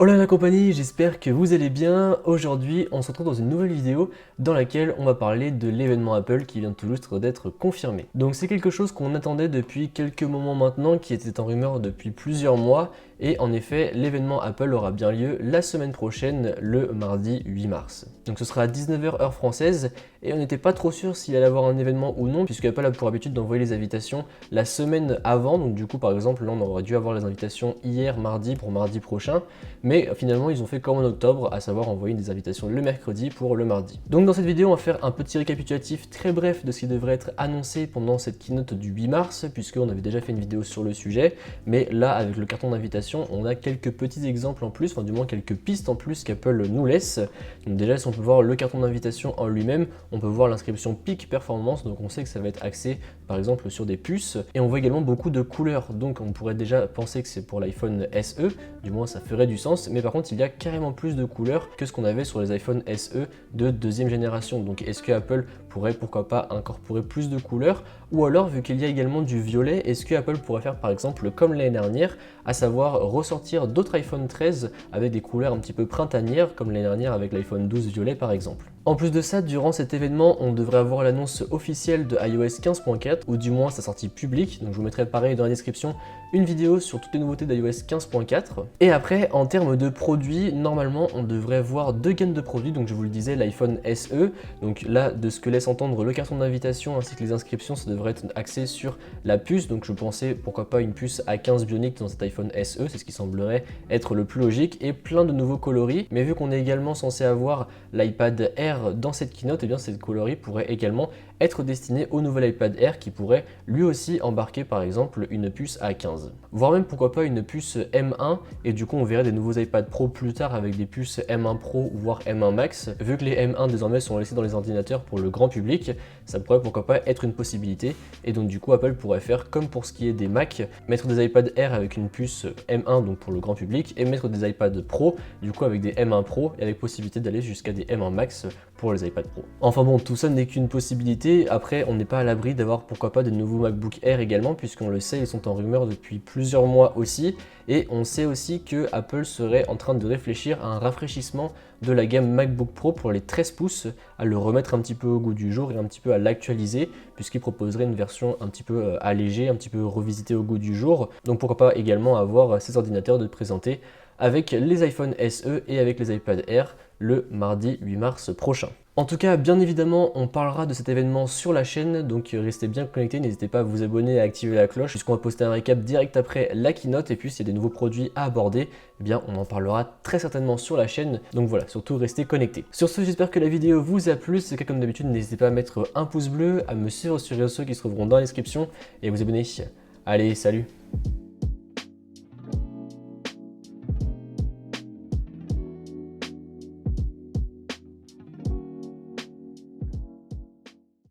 Hola la compagnie, j'espère que vous allez bien. Aujourd'hui, on se retrouve dans une nouvelle vidéo dans laquelle on va parler de l'événement Apple qui vient tout juste d'être confirmé. Donc c'est quelque chose qu'on attendait depuis quelques moments maintenant, qui était en rumeur depuis plusieurs mois. Et en effet, l'événement Apple aura bien lieu la semaine prochaine, le mardi 8 mars. Donc ce sera à 19h heure française, et on n'était pas trop sûr s'il allait avoir un événement ou non, puisque Apple a pour habitude d'envoyer les invitations la semaine avant. Donc du coup, par exemple, là on aurait dû avoir les invitations hier mardi pour mardi prochain. Mais finalement, ils ont fait comme en octobre, à savoir envoyer des invitations le mercredi pour le mardi. Donc dans cette vidéo, on va faire un petit récapitulatif très bref de ce qui devrait être annoncé pendant cette keynote du 8 mars, puisqu'on avait déjà fait une vidéo sur le sujet. Mais là, avec le carton d'invitation, on a quelques petits exemples en plus, enfin du moins quelques pistes en plus qu'Apple nous laisse. Donc déjà, si on peut voir le carton d'invitation en lui-même, on peut voir l'inscription Peak Performance, donc on sait que ça va être axé par exemple sur des puces. Et on voit également beaucoup de couleurs, donc on pourrait déjà penser que c'est pour l'iPhone SE, du moins ça ferait du sens. Mais par contre, il y a carrément plus de couleurs que ce qu'on avait sur les iPhone SE de deuxième génération. Donc est-ce que Apple pourrait pourquoi pas incorporer plus de couleurs? Ou alors, vu qu'il y a également du violet, est-ce que Apple pourrait faire par exemple comme l'année dernière, à savoir ressortir d'autres iPhone 13 avec des couleurs un petit peu printanières, comme l'année dernière avec l'iPhone 12 violet par exemple. En plus de ça, durant cet événement, on devrait avoir l'annonce officielle de iOS 15.4, ou du moins sa sortie publique. Donc je vous mettrai pareil dans la description une vidéo sur toutes les nouveautés d'iOS 15.4. Et après, en termes de produits, normalement on devrait voir deux gammes de produits. Donc je vous le disais, l'iPhone SE. Donc là, de ce que laisse entendre le carton d'invitation ainsi que les inscriptions, ça devrait être axé sur la puce. Donc je pensais pourquoi pas une puce A15 Bionic dans cet iPhone SE, c'est ce qui semblerait être le plus logique, et plein de nouveaux coloris. Mais vu qu'on est également censé avoir l'iPad Air dans cette keynote, et bien cette coloris pourrait également être destinée au nouvel iPad Air qui pourrait lui aussi embarquer par exemple une puce A15. Voire même pourquoi pas une puce M1, et du coup on verrait des nouveaux iPad Pro plus tard avec des puces M1 Pro voire M1 Max. Vu que les M1 désormais sont laissés dans les ordinateurs pour le grand public, ça pourrait pourquoi pas être une possibilité, et donc du coup Apple pourrait faire comme pour ce qui est des Mac, mettre des iPad Air avec une puce M1 donc pour le grand public, et mettre des iPad Pro du coup avec des M1 Pro et avec possibilité d'aller jusqu'à des M1 Max pour les iPad Pro. Enfin bon, tout ça n'est qu'une possibilité. Après, on n'est pas à l'abri d'avoir pourquoi pas de nouveaux MacBook Air également, puisqu'on le sait, ils sont en rumeur depuis plusieurs mois aussi. Et on sait aussi que Apple serait en train de réfléchir à un rafraîchissement de la gamme MacBook Pro pour les 13 pouces, à le remettre un petit peu au goût du jour et un petit peu à l'actualiser, puisqu'il proposerait une version un petit peu allégée, un petit peu revisitée au goût du jour. Donc pourquoi pas également avoir ces ordinateurs de présenter avec les iPhone SE et avec les iPad Air le mardi 8 mars prochain. En tout cas, bien évidemment, on parlera de cet événement sur la chaîne, donc restez bien connectés, n'hésitez pas à vous abonner et à activer la cloche, puisqu'on va poster un récap direct après la keynote, et puis s'il y a des nouveaux produits à aborder, eh bien on en parlera très certainement sur la chaîne, donc voilà, surtout restez connectés. Sur ce, j'espère que la vidéo vous a plu, si c'est le cas comme d'habitude, n'hésitez pas à mettre un pouce bleu, à me suivre sur les réseaux sociaux qui se trouveront dans la description, et à vous abonner. Allez, salut!